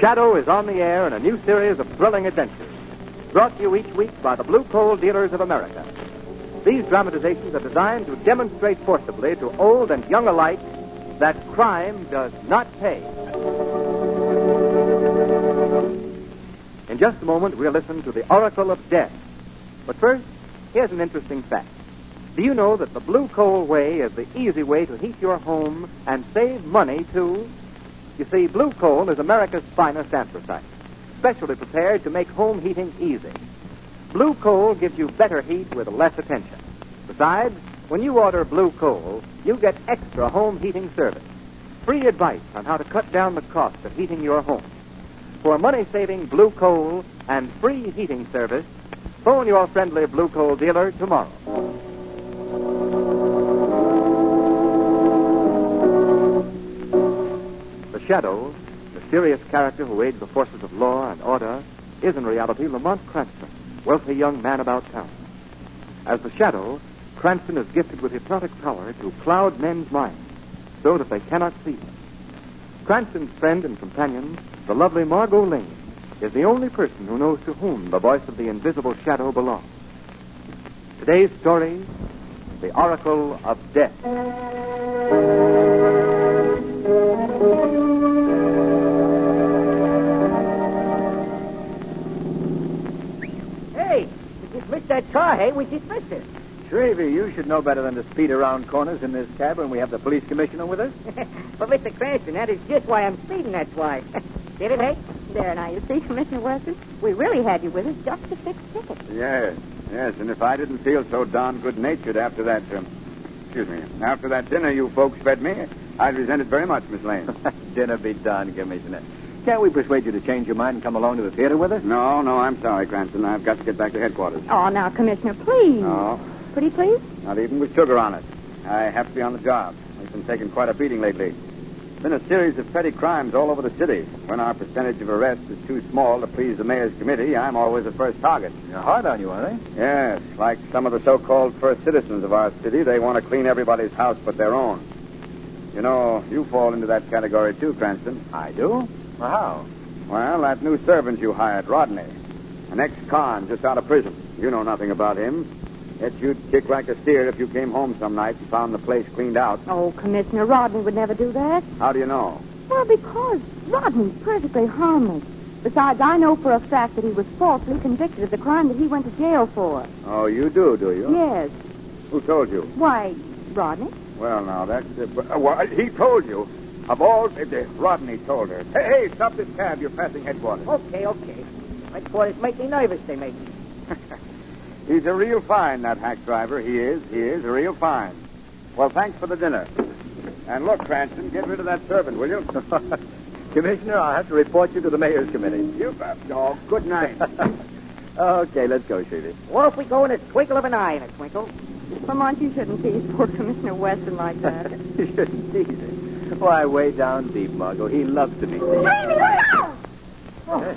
Shadow is on the air in a new series of thrilling adventures, brought to you each week by the Blue Coal Dealers of America. These dramatizations are designed to demonstrate forcibly to old and young alike that crime does not pay. In just a moment, we'll listen to the Oracle of Death. But first, here's an interesting fact. Do you know that the Blue Coal way is the easy way to heat your home and save money, too? You see, Blue Coal is America's finest anthracite, specially prepared to make home heating easy. Blue Coal gives you better heat with less attention. Besides, when you order Blue Coal, you get extra home heating service, free advice on how to cut down the cost of heating your home. For money-saving Blue Coal and free heating service, phone your friendly Blue Coal dealer tomorrow. The Shadow, mysterious character who aids the forces of law and order, is in reality Lamont Cranston, wealthy young man about town. As the Shadow, Cranston is gifted with hypnotic power to cloud men's minds so that they cannot see him. Cranston's friend and companion, the lovely Margot Lane, is the only person who knows to whom the voice of the invisible Shadow belongs. Today's story, The Oracle of Death. Hey, we just missed that car, hey? We just missed it. Shrevey, you should know better than to speed around corners in this cab when we have the police commissioner with us. But, Mr. Cranston, that is just why I'm speeding, that's why. Get it, hey? There now, you see, Commissioner Weston, we really had you with us just to fix tickets. Yes, and if I didn't feel so darn good-natured after that, after that dinner you folks fed me, I'd resent it very much, Miss Lane. Dinner be done, Commissioner. Can't we persuade you to change your mind and come along to the theater with us? No, I'm sorry, Cranston. I've got to get back to headquarters. Oh, now, Commissioner, please. No. Pretty please? Not even with sugar on it. I have to be on the job. We've been taking quite a beating lately. Been a series of petty crimes all over the city. When our percentage of arrests is too small to please the mayor's committee, I'm always the first target. They're hard on you, aren't they? Yes, like some of the so-called first citizens of our city, they want to clean everybody's house but their own. You know, you fall into that category too, Cranston. I do? Well, how? Well, that new servant you hired, Rodney, an ex-con just out of prison. You know nothing about him. Yet you'd kick like a steer if you came home some night and found the place cleaned out. Oh, Commissioner, Rodney would never do that. How do you know? Well, because Rodney's perfectly harmless. Besides, I know for a fact that he was falsely convicted of the crime that he went to jail for. Oh, you do you? Yes. Who told you? Why, Rodney? Well, now, that's... he told you. Of all... Rodney told her. Hey, stop this cab. You're passing headquarters. Okay. Headquarters make me nervous, they make me. He's a real fine, that hack driver. He is a real fine. Well, thanks for the dinner. And look, Cranston, get rid of that servant, will you? Commissioner, I'll have to report you to the mayor's committee. You bet. Oh, good night. Okay, let's go, Shrevey. Off we go in a twinkle of an eye, in a twinkle. Lamont, you shouldn't tease poor Commissioner Weston like that. You shouldn't tease him. Why, way down deep, Margot. He loves to be teased. Baby, look out! Oh.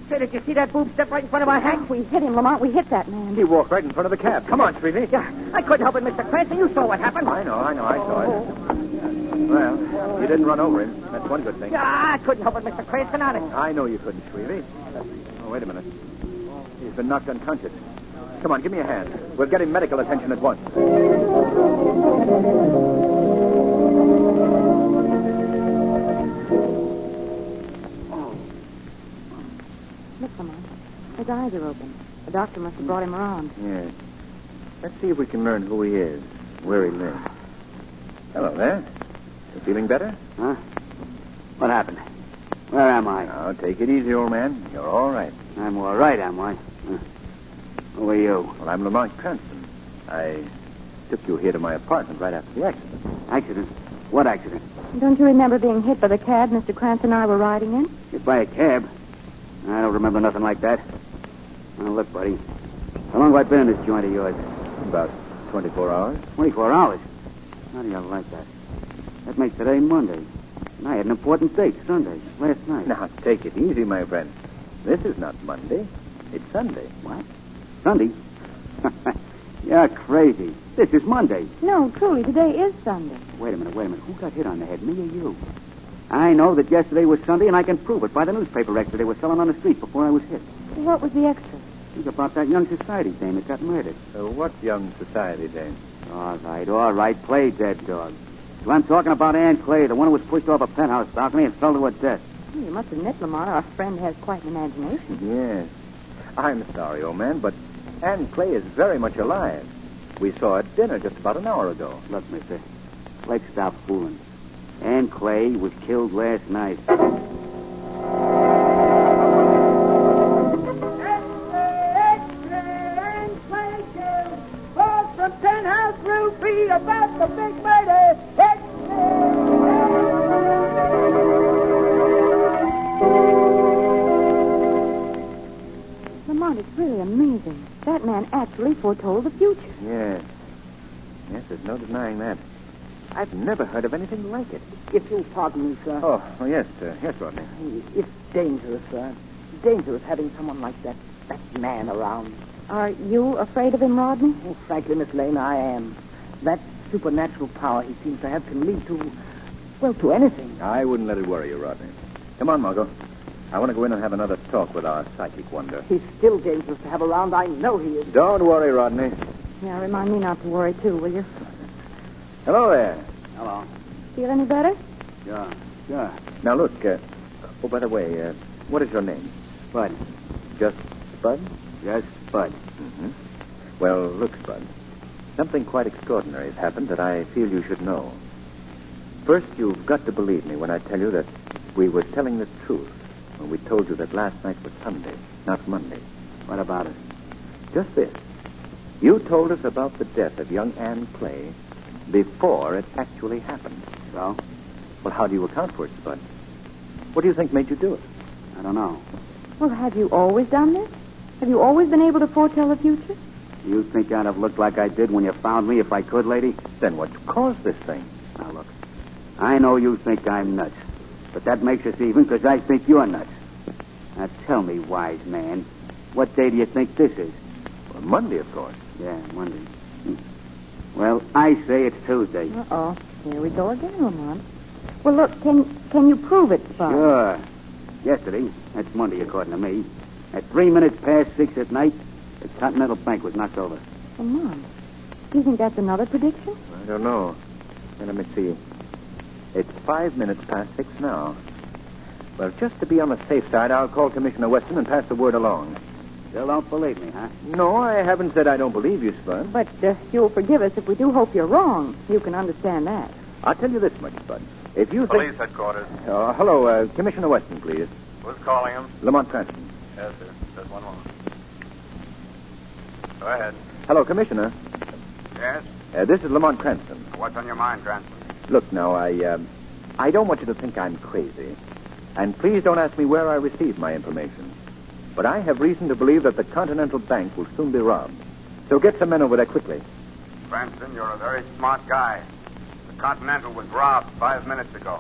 Say, did you see that boob step right in front of my hack? We hit him, Lamont. We hit that man. He walked right in front of the cab. Come on, Shrevey. Yeah, I couldn't help it, Mr. Cranston. You saw what happened. I know. I saw it. Well, you didn't run over him. That's one good thing. Yeah, I couldn't help it, Mr. Cranston, honest. I know you couldn't, Shrevey. Oh, wait a minute. He's been knocked unconscious. Come on, give me a hand. We'll get him medical attention at once. Look, Lamont. His eyes are open. The doctor must have brought him around. Yes. Let's see if we can learn who he is, where he lives. Hello there. You feeling better? Huh? What happened? Where am I? Now, take it easy, old man. You're all right. I'm all right, am I? Who are you? Well, I'm Lamont Cranston. I took you here to my apartment right after the accident. Accident? What accident? Don't you remember being hit by the cab Mr. Cranston and I were riding in? Hit by a cab? I don't remember nothing like that. Now, look, buddy. How long have I been in this joint of yours? About 24 hours. 24 hours? How do you like that? That makes today Monday. And I had an important date, Sunday, last night. Now, take it easy, my friend. This is not Monday. It's Sunday. What? Sunday? You're crazy. This is Monday. No, truly, today is Sunday. Wait a minute. Who got hit on the head, me or you? I know that yesterday was Sunday, and I can prove it by the newspaper extra they were selling on the street before I was hit. What was the extra? It was about that young society dame that got murdered. What young society dame? All right. Clay dead, dog. So I'm talking about Ann Clay, the one who was pushed off a penthouse balcony and fell to her death. You must admit, Lamont, our friend has quite an imagination. Yes. I'm sorry, old man, but Ann Clay is very much alive. We saw her at dinner just about an hour ago. Look, mister, let's stop fooling. Ann Clay was killed last night. About the big murder. Lamont, it's really amazing. That man actually foretold the future. Yes. Yes, there's no denying that. I've never heard of anything like it. If you'll pardon me, sir. Oh, yes, yes, Rodney. It's dangerous, sir. Dangerous having someone like that man around. Are you afraid of him, Rodney? Oh, frankly, Miss Lane, I am. That supernatural power he seems to have can lead to, well, to anything. I wouldn't let it worry you, Rodney. Come on, Margot. I want to go in and have another talk with our psychic wonder. He's still dangerous to have around. I know he is. Don't worry, Rodney. Yeah, remind me not to worry, too, will you? Hello there. Hello. Feel any better? Sure. Now, look, oh, by the way, what is your name? Spud. Just Spud? Yes, Spud. Mm-hmm. Well, look, Spud. Something quite extraordinary has happened that I feel you should know. First, you've got to believe me when I tell you that we were telling the truth when we told you that last night was Sunday, not Monday. What about it? Just this. You told us about the death of young Ann Clay before it actually happened. So? Well, how do you account for it, Spud? What do you think made you do it? I don't know. Well, have you always done this? Have you always been able to foretell the future? Do you think I'd have looked like I did when you found me if I could, lady? Then what caused this thing? Now, look. I know you think I'm nuts. But that makes us even because I think you're nuts. Now, tell me, wise man, what day do you think this is? Well, Monday, of course. Yeah, Monday. Well, I say it's Tuesday. Uh-oh. Here we go again, Lamont. Well, look, can you prove it, Spud? Sure. Yesterday, that's Monday according to me, at 3 minutes past 6 at night, the Continental Bank was knocked over. Lamont, do you think that's another prediction? I don't know. Now, let me see. It's 5 minutes past 6 now. Well, just to be on the safe side, I'll call Commissioner Weston and pass the word along. Still don't believe me, huh? No, I haven't said I don't believe you, Spud. But you'll forgive us if we do hope you're wrong. You can understand that. I'll tell you this much, Spud. If you Police think... headquarters. Hello, Commissioner Weston, please. Who's calling him? Lamont Cranston. Yes, sir. Just one moment. Go ahead. Hello, Commissioner. Yes? This is Lamont Cranston. What's on your mind, Cranston? Look, now, I don't want you to think I'm crazy. And please don't ask me where I received my information. But I have reason to believe that the Continental Bank will soon be robbed. So get some men over there quickly. Cranston, you're a very smart guy. The Continental was robbed 5 minutes ago.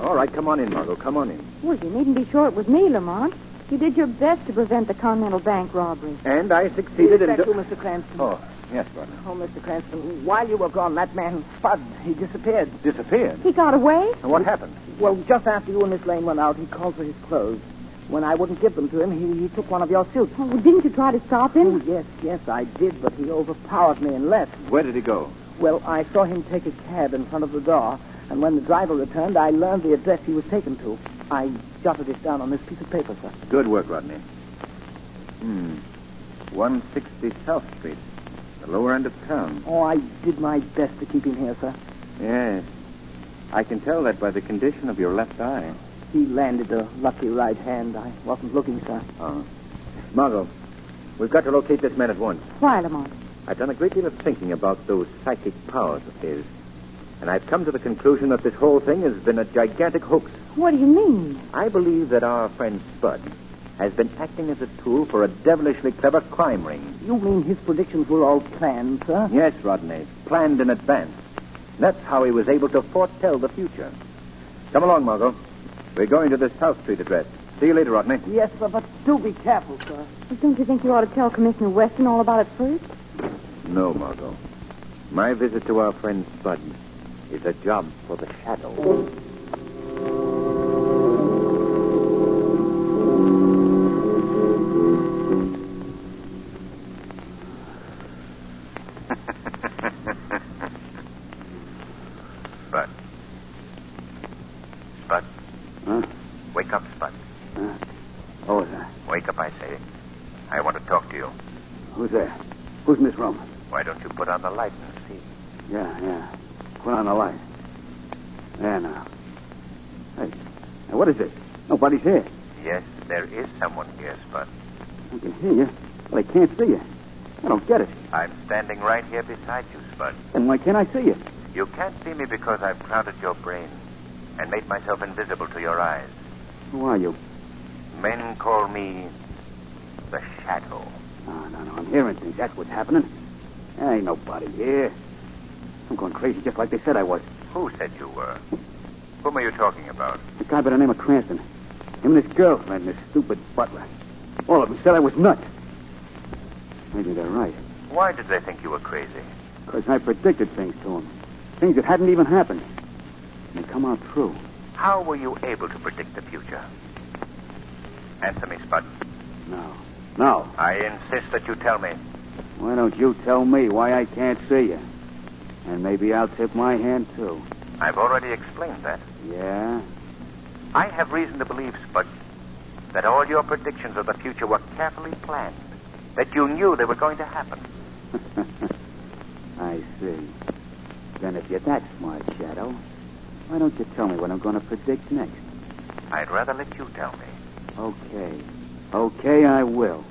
All right, come on in, Margot. Come on in. Well, you needn't be sure it was me, Lamont. You did your best to prevent the Continental Bank robbery. And I succeeded in... Thank you, Mr. Cranston. Oh, yes, Rodney. Oh, Mr. Cranston, while you were gone, that man, Spud, he disappeared. Disappeared? He got away? And what happened? Well, just after you and Miss Lane went out, he called for his clothes. When I wouldn't give them to him, he took one of your suits. Oh, didn't you try to stop him? Oh, yes, I did, but he overpowered me and left. Where did he go? Well, I saw him take a cab in front of the door, and when the driver returned, I learned the address he was taken to. I jotted it down on this piece of paper, sir. Good work, Rodney. 160 South Street, the lower end of town. Oh, I did my best to keep him here, sir. Yes. I can tell that by the condition of your left eye. He landed a lucky right hand. I wasn't looking, sir. Oh. Margot, we've got to locate this man at once. Why, Lamont? I've done a great deal of thinking about those psychic powers of his. And I've come to the conclusion that this whole thing has been a gigantic hoax. What do you mean? I believe that our friend Spud has been acting as a tool for a devilishly clever crime ring. You mean his predictions were all planned, sir? Yes, Rodney. Planned in advance. That's how he was able to foretell the future. Come along, Margot. We're going to the South Street address. See you later, Rodney. Yes, sir, but do be careful, sir. Well, don't you think you ought to tell Commissioner Weston all about it first? No, Margot. My visit to our friend Spud is a job for the Shadow. Spud. Huh? Wake up, Spud. Oh, is that? Wake up, I say. I want to talk to you. Who's there? Who's in this room? Why don't you put on the light and see? Yeah. Put on the light. There now. Hey, what is it? Nobody's here. Yes, there is someone here, Spud. I can hear you, but I can't see you. I don't get it. I'm standing right here beside you, Spud. Then why can't I see you? You can't see me because I've crowded your brain and made myself invisible to your eyes. Who are you? Men call me the Shadow. No. I'm hearing things. That's what's happening. There ain't nobody here. I'm going crazy just like they said I was. Who said you were? Whom are you talking about? The guy by the name of Cranston. Him and his girlfriend, this stupid butler. All of them said I was nuts. Maybe they're right. Why did they think you were crazy? Because I predicted things to them. Things that hadn't even happened. And they come out true. How were you able to predict the future? Answer me, Spud. No. I insist that you tell me. Why don't you tell me why I can't see you? And maybe I'll tip my hand, too. I've already explained that. Yeah? I have reason to believe, Spud, that all your predictions of the future were carefully planned. That you knew they were going to happen. I see. Then if you're that smart, Shadow, why don't you tell me what I'm going to predict next? I'd rather let you tell me. Okay, I will.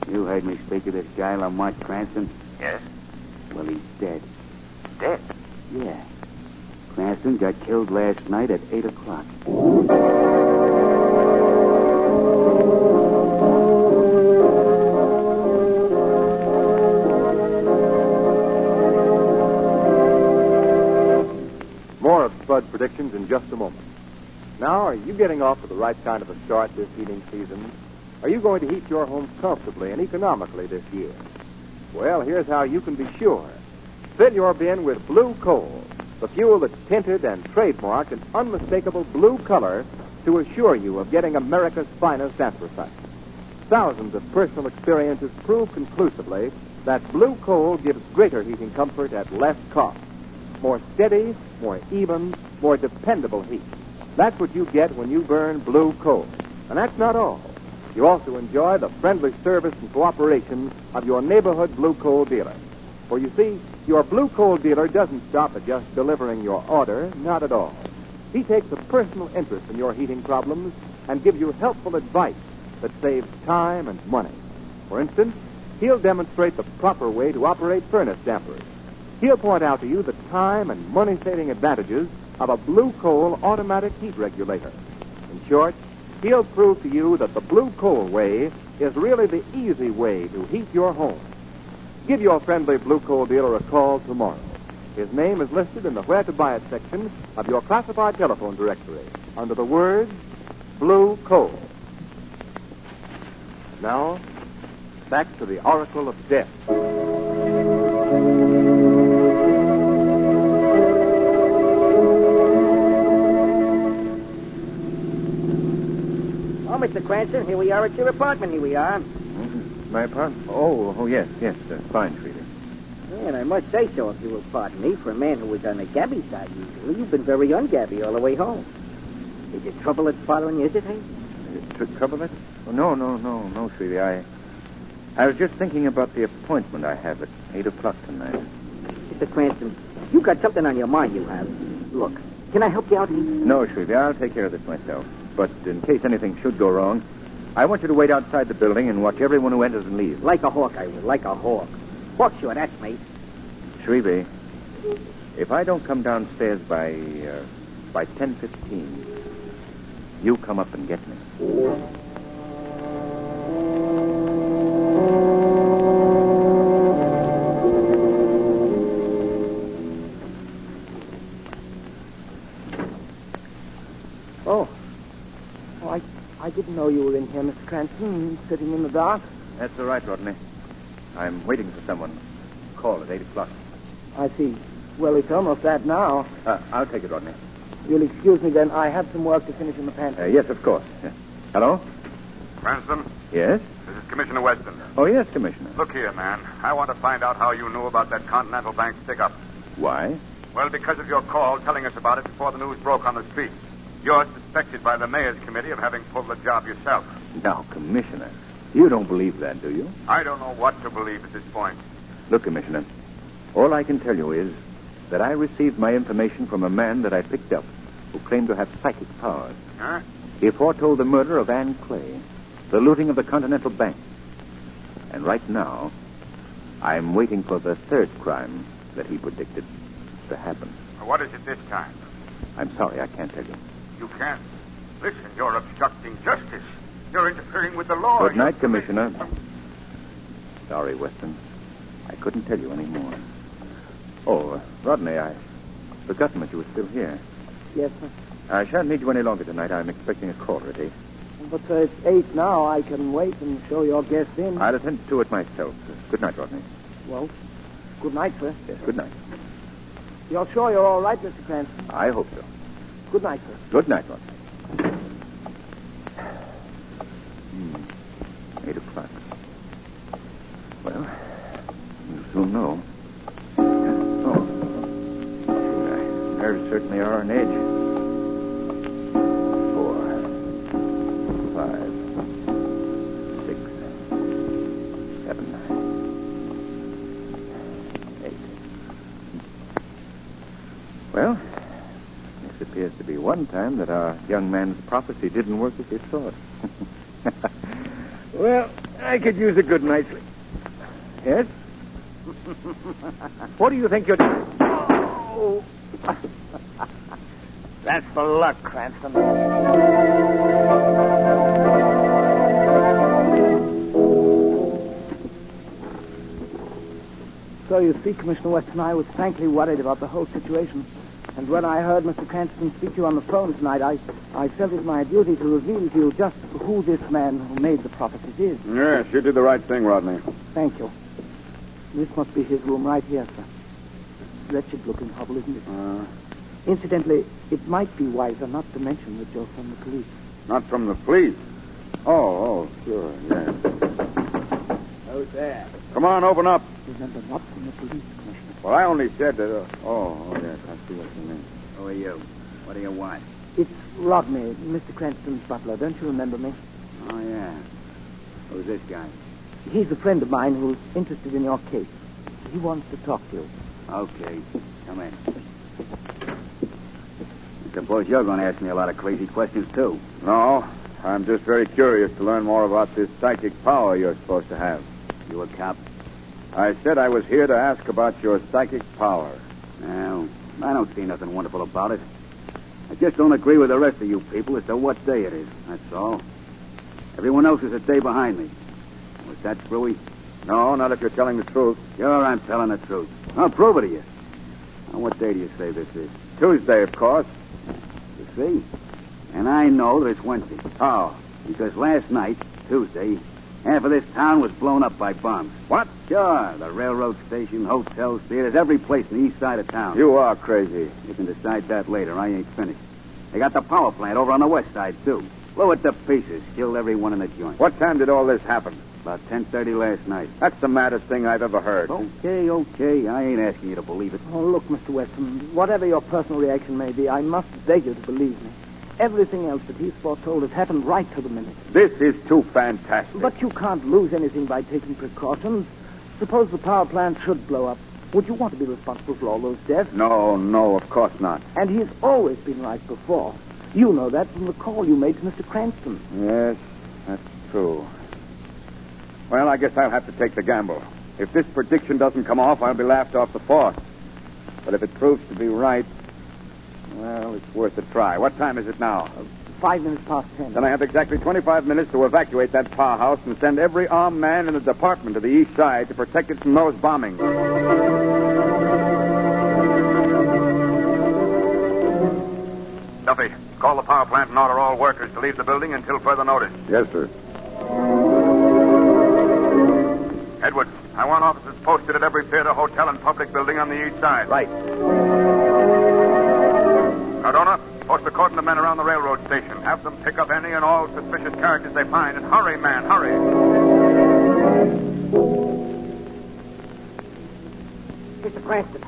You heard me speak of this guy, Lamont Cranston? Yes? Well, he's dead. Dead? Yeah. Cranston got killed last night at 8 o'clock. More of Spud's predictions in just a moment. Now, are you getting off to the right kind of a start this heating season? Are you going to heat your home comfortably and economically this year? Well, here's how you can be sure. Fill your bin with blue coal, the fuel that's tinted and trademarked an unmistakable blue color to assure you of getting America's finest anthracite. Thousands of personal experiences prove conclusively that blue coal gives greater heating comfort at less cost. More steady, more even, more dependable heat. That's what you get when you burn blue coal. And that's not all. You also enjoy the friendly service and cooperation of your neighborhood blue coal dealer. For you see, your blue coal dealer doesn't stop at just delivering your order, not at all. He takes a personal interest in your heating problems and gives you helpful advice that saves time and money. For instance, he'll demonstrate the proper way to operate furnace dampers. He'll point out to you the time and money-saving advantages of a blue coal automatic heat regulator. In short, he'll prove to you that the blue coal way is really the easy way to heat your home. Give your friendly blue coal dealer a call tomorrow. His name is listed in the Where to Buy It section of your classified telephone directory under the words Blue Coal. Now, back to the Oracle of Death. Oh, Mr. Cranston, here we are at your apartment. Here we are. My apartment? Oh, yes. Fine, Shrevey. Yeah, and I must say so, if you will pardon me, for a man who was on the Gabby side usually, you've been very un-Gabby all the way home. Is it trouble that's bothering you, is it, hey? Trouble it? Oh, no, Shrevey. I was just thinking about the appointment I have at 8 o'clock tonight. Mr. Cranston, you got something on your mind, you have. Look, can I help you out? No, Shrevey, I'll take care of this myself. But in case anything should go wrong, I want you to wait outside the building and watch everyone who enters and leaves. Like a hawk, I will, like a hawk. Hawk, sure, that's me. Shrevey, if I don't come downstairs by 10:15, you come up and get me. I didn't know you were in here, Mr. Cranston, sitting in the dark. That's all right, Rodney. I'm waiting for someone. call at 8 o'clock. I see. Well, it's almost that now. I'll take it, Rodney. You'll excuse me then. I have some work to finish in the pantry. Yes, of course. Hello? Cranston, Yes? this is Commissioner Weston. Oh, yes, Commissioner. Look here, man. I want to find out how you knew about that Continental Bank stick-up. Why? Well, because of your call telling us about it before the news broke on the street. You're suspected by the mayor's committee of having pulled the job yourself. Now, Commissioner, you don't believe that, do you? I don't know what to believe at this point. Look, Commissioner, all I can tell you is that I received my information from a man that I picked up who claimed to have psychic powers. Huh? He foretold the murder of Anne Clay, the looting of the Continental Bank. And right now, I'm waiting for the third crime that he predicted to happen. What is it this time? I'm sorry, I can't tell you. You can't. Listen, you're obstructing justice. You're interfering with the law. Good night, Commissioner. Sorry, Weston. I couldn't tell you any more. Oh, Rodney, I'd forgotten that you were still here. Yes, sir. I shan't need you any longer tonight. I'm expecting a caller at 8. But, sir, it's 8 now. I can wait and show your guest in. I'll attend to it myself. Good night, Rodney. Well, good night, sir. Yes, good night. You're sure you're all right, Mr. Cranston? I hope so. Good night, sir. Good night, Rodney. 8 o'clock. Well, you'll soon know. Oh. Nerves certainly are on edge. 4, 5, 6, 7, 8. Well, this appears to be one time that our young man's prophecy didn't work as he thought. Well, I could use a good night's sleep. Yes? What do you think you're doing? Oh. That's for luck, Cranston. So you see, Commissioner Weston, I was frankly worried about the whole situation. And when I heard Mr. Cranston speak to you on the phone tonight, I felt it my duty to reveal to you just who this man who made the prophecies is. Yes, you did the right thing, Rodney. Thank you. This must be his room right here, sir. Wretched-looking hovel, isn't it? Incidentally, it might be wiser not to mention that you're from the police. Not from the police? Oh, sure, yes. Who's there? Come on, open up. Remember, not from the police, Commissioner. Well, I only said that... yes, I see what you mean. Who are you? What do you want? It's Rodney, Mr. Cranston's butler. Don't you remember me? Oh, yeah. Who's this guy? He's a friend of mine who's interested in your case. He wants to talk to you. Okay. Come in. I suppose you're going to ask me a lot of crazy questions, too. No, I'm just very curious to learn more about this psychic power you're supposed to have. You a cop? I said I was here to ask about your psychic power. Well, I don't see nothing wonderful about it. I just don't agree with the rest of you people as to what day it is. That's all. Everyone else is a day behind me. Was that screwy? No, not if you're telling the truth. Sure, I'm telling the truth. I'll prove it to you. Now, what day do you say this is? Tuesday, of course. You see? And I know that it's Wednesday. How? Because last night, Tuesday, half of this town was blown up by bombs. What? Sure, the railroad station, hotels, theaters, every place in the east side of town. You are crazy. You can decide that later. I ain't finished. They got the power plant over on the west side, too. Blew it to pieces. Killed everyone in the joint. What time did all this happen? About 10:30 last night. That's the maddest thing I've ever heard. Okay. I ain't asking you to believe it. Oh, look, Mr. Weston, whatever your personal reaction may be, I must beg you to believe me. Everything else that he's foretold has happened right to the minute. This is too fantastic. But you can't lose anything by taking precautions. Suppose the power plant should blow up. Would you want to be responsible for all those deaths? No, of course not. And he's always been right before. You know that from the call you made to Mr. Cranston. Yes, that's true. Well, I guess I'll have to take the gamble. If this prediction doesn't come off, I'll be laughed off the force. But if it proves to be right, well, it's worth a try. What time is it now? 5 minutes past 10. Then I have exactly 25 minutes to evacuate that powerhouse and send every armed man in the department to the east side to protect it from those bombings. Duffy, call the power plant and order all workers to leave the building until further notice. Yes, sir. Edwards, I want officers posted at every theater, hotel, and public building on the east side. Right. Cardona, post a cordon of men around the railroad station. Have them pick up any and all suspicious characters they find. And hurry, man, hurry. Mr. Cranston.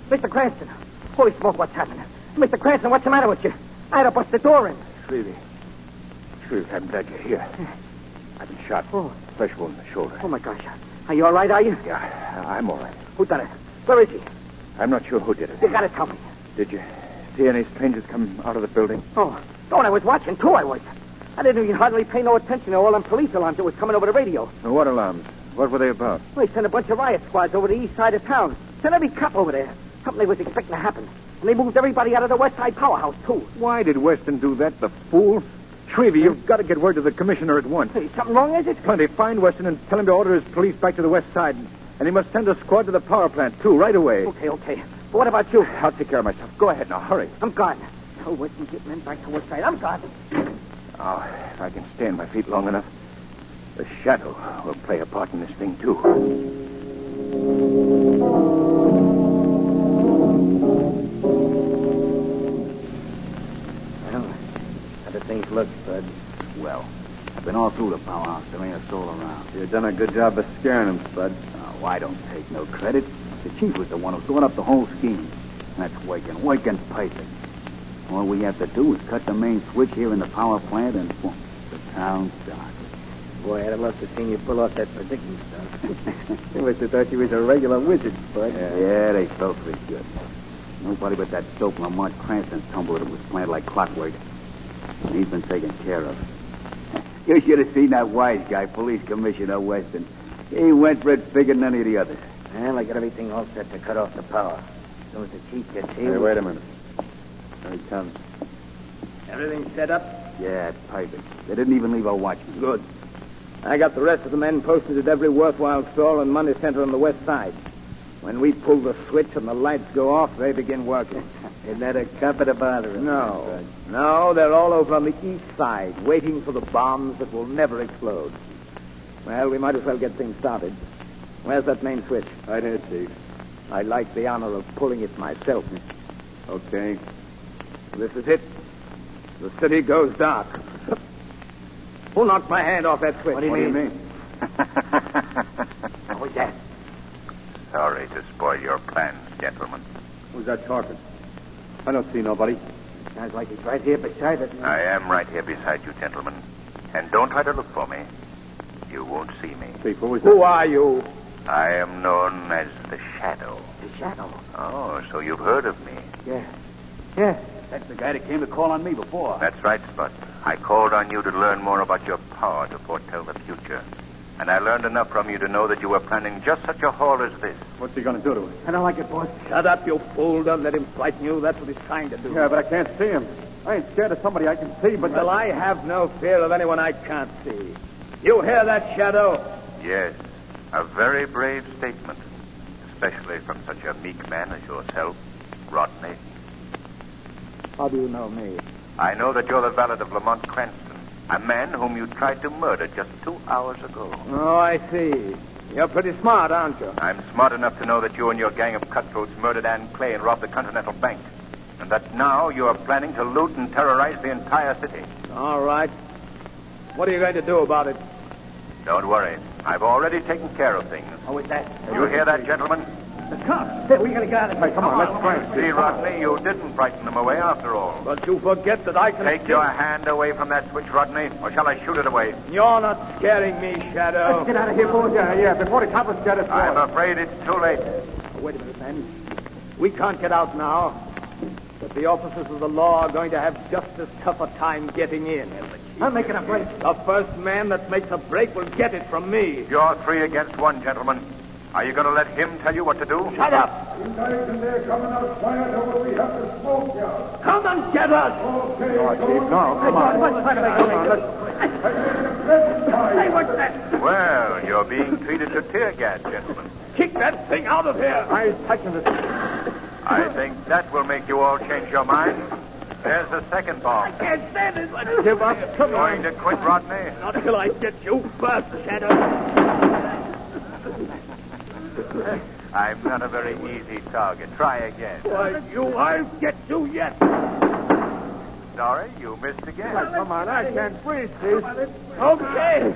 Mr. Cranston. Holy smoke, what's happening? Mr. Cranston, what's the matter with you? I had to bust the door in. Shrevey, I'm glad you're here. I've been shot. Oh. Flesh wound in the shoulder. Oh, my gosh. Are you all right, are you? Yeah, I'm all right. Who done it? Where is he? I'm not sure who did it. You gotta tell me. Did you see any strangers come out of the building? Oh, and I was watching, too, I was. I didn't even hardly pay no attention to all them police alarms that was coming over the radio. What alarms? What were they about? Well, they sent a bunch of riot squads over the east side of town. Sent every cop over there. Something they was expecting to happen. And they moved everybody out of the west side powerhouse, too. Why did Weston do that, the fool? Shrevey, you've got to get word to the commissioner at once. Hey, something wrong, is it? Plenty. Find Weston and tell him to order his police back to the west side. And he must send a squad to the power plant, too, right away. Okay. But what about you? I'll take care of myself. Go ahead now. Hurry. I'm gone. Tell Weston to get men back to west side. I'm gone. Oh, if I can stay on my feet long enough, the shadow will play a part in this thing, too. Well, how do things look, Bud? Well, I've been all through the powerhouse. There ain't a soul around. You've done a good job of scaring them, Spud. Oh, I don't take no credit. The chief was the one who thought up the whole scheme. That's working perfect. All we have to do is cut the main switch here in the power plant and boom, the town's dark. Boy, I'd love to see you pull off that predicting stuff. They must have thought you was a regular wizard, Spud. Yeah, they felt pretty good. Nobody but that dope Lamont Cranston tumbled it was planned like clockwork. And he's been taken care of. You should have seen that wise guy, Police Commissioner Weston. He went for it bigger than any of the others. Well, I got everything all set to cut off the power. As soon as the chief gets here... Hey, wait a minute. Here he comes. Everything set up? Yeah, it's perfect. They didn't even leave a watchman. Good. I got the rest of the men posted at every worthwhile store and money center on the west side. When we pull the switch and the lights go off, they begin working. Isn't that a cop of bother? No, they're all over on the east side, waiting for the bombs that will never explode. Well, we might as well get things started. Where's that main switch? Right here, Chief. I'd like the honor of pulling it myself. Okay. This is it. The city goes dark. Who knocked my hand off that switch? What do you mean? What was that? Sorry to spoil your plans, gentlemen. Who's that talking? I don't see nobody. Sounds like he's right here beside us. I am right here beside you, gentlemen. And don't try to look for me. You won't see me. Chief, who is Who are you? I am known as the Shadow. The Shadow. Oh, so you've heard of me. Yeah. That's the guy that came to call on me before. That's right, Spud. I called on you to learn more about your power to foretell the future. And I learned enough from you to know that you were planning just such a haul as this. What's he going to do to us? I don't like it, boss. Shut up, you fool. Don't let him frighten you. That's what he's trying to do. Yeah, but I can't see him. I ain't scared of somebody I can see, but... Well, I have no fear of anyone I can't see. You hear that, Shadow? Yes, a very brave statement. Especially from such a meek man as yourself, Rodney. How do you know me? I know that you're the valet of Lamont Cranston, a man whom you tried to murder just 2 hours ago. Oh, I see. You're pretty smart, aren't you? I'm smart enough to know that you and your gang of cutthroats murdered Ann Clay and robbed the Continental Bank. And that now you are planning to loot and terrorize the entire city. All right. What are you going to do about it? Don't worry. I've already taken care of things. Oh, is that? You hear that, gentlemen? The cops. Hey, we got to get out of here. Hey, come on, let's try and See, Rodney, you didn't frighten them away after all. But you forget that I can... Take your hand away from that switch, Rodney, or shall I shoot it away? You're not scaring me, Shadow. Let's get out of here, boys. Yeah, before the coppers get us. I'm afraid it's too late. Oh, wait a minute, man. We can't get out now. But the officers of the law are going to have just as tough a time getting in. I'm making a break. The first man that makes a break will get it from me. You're 3 against 1, gentlemen. Are you going to let him tell you what to do? Shut up! You guys in there coming outside over we have to smoke you. Come and get us! Okay. Oh, Chief, no, come on. Hey, what's that? Well, you're being treated to tear gas, gentlemen. Kick that thing out of here! I'm touching this. I think that will make you all change your mind. There's the second bomb. Can't stand it. Give up. Come Going to quit, Rodney? Not till I get you first, Shadow. I'm not a very easy target. Try again. Why, I'll get you yet. Sorry, you missed again. Come on, I can't breathe, please. Okay.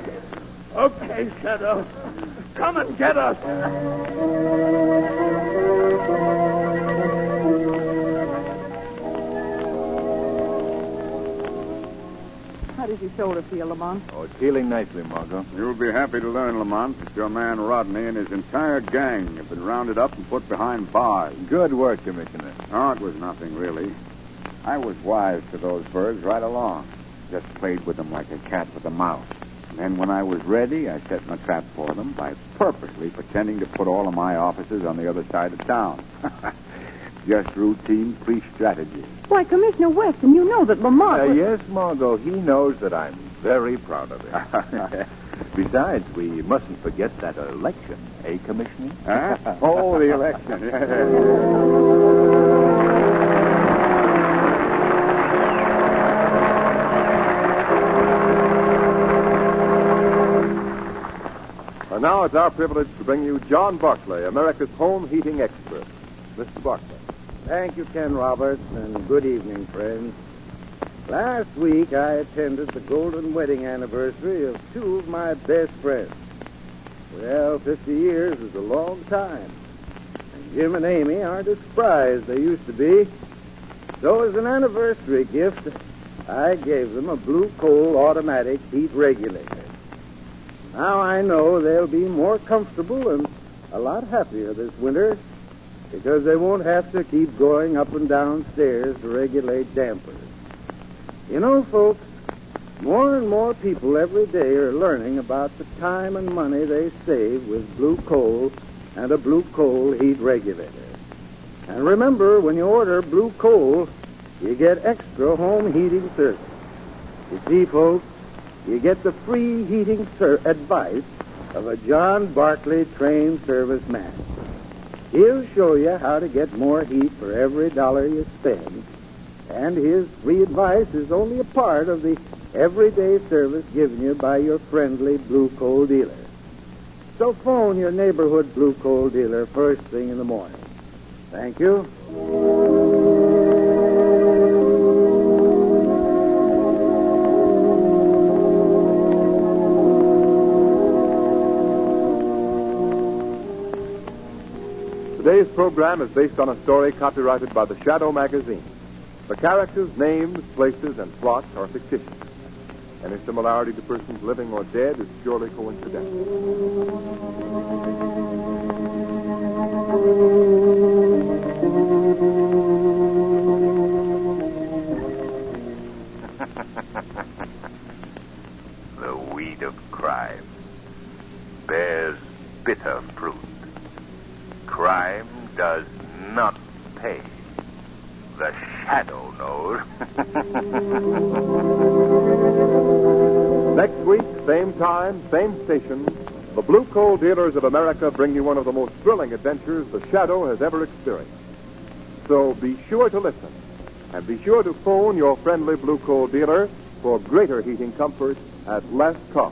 Okay, Shadow. Come and get us. How does your shoulder feel, Lamont? Oh, it's healing nicely, Margot. You'll be happy to learn, Lamont, that your man Rodney and his entire gang have been rounded up and put behind bars. Good work, Commissioner. Oh, it was nothing, really. I was wise to those birds right along. Just played with them like a cat with a mouse. And then when I was ready, I set my trap for them by purposely pretending to put all of my officers on the other side of town. Just routine police strategy. Why, Commissioner Weston, you know that Lamont was... Yes, Margot, he knows that I'm very proud of him. Besides, we mustn't forget that election, eh, Commissioner? Huh? Oh, the election. Yeah. And now it's our privilege to bring you John Barclay, America's home heating expert. Mr. Barclay. Thank you, Ken Roberts, and good evening, friends. Last week, I attended the golden wedding anniversary of two of my best friends. Well, 50 years is a long time. And Jim and Amy aren't as spry as they used to be. So as an anniversary gift, I gave them a blue coal automatic heat regulator. Now I know they'll be more comfortable and a lot happier this winter because they won't have to keep going up and down stairs to regulate dampers. You know, folks, more and more people every day are learning about the time and money they save with blue coal and a blue coal heat regulator. And remember, when you order blue coal, you get extra home heating service. You see, folks, you get the free heating advice of a John Barclay trained serviceman. He'll show you how to get more heat for every dollar you spend. And his free advice is only a part of the everyday service given you by your friendly blue coal dealer. So phone your neighborhood blue coal dealer first thing in the morning. Thank you. Today's program is based on a story copyrighted by the Shadow magazine. The characters, names, places, and plots are fictitious. Any similarity to persons living or dead is purely coincidental. The weed of crime bears bitter fruit. Crime does not pay. The Shadow knows. Next week, same time, same station, the Blue Coal Dealers of America bring you one of the most thrilling adventures the Shadow has ever experienced. So be sure to listen, and be sure to phone your friendly Blue Coal dealer for greater heating comfort at less cost.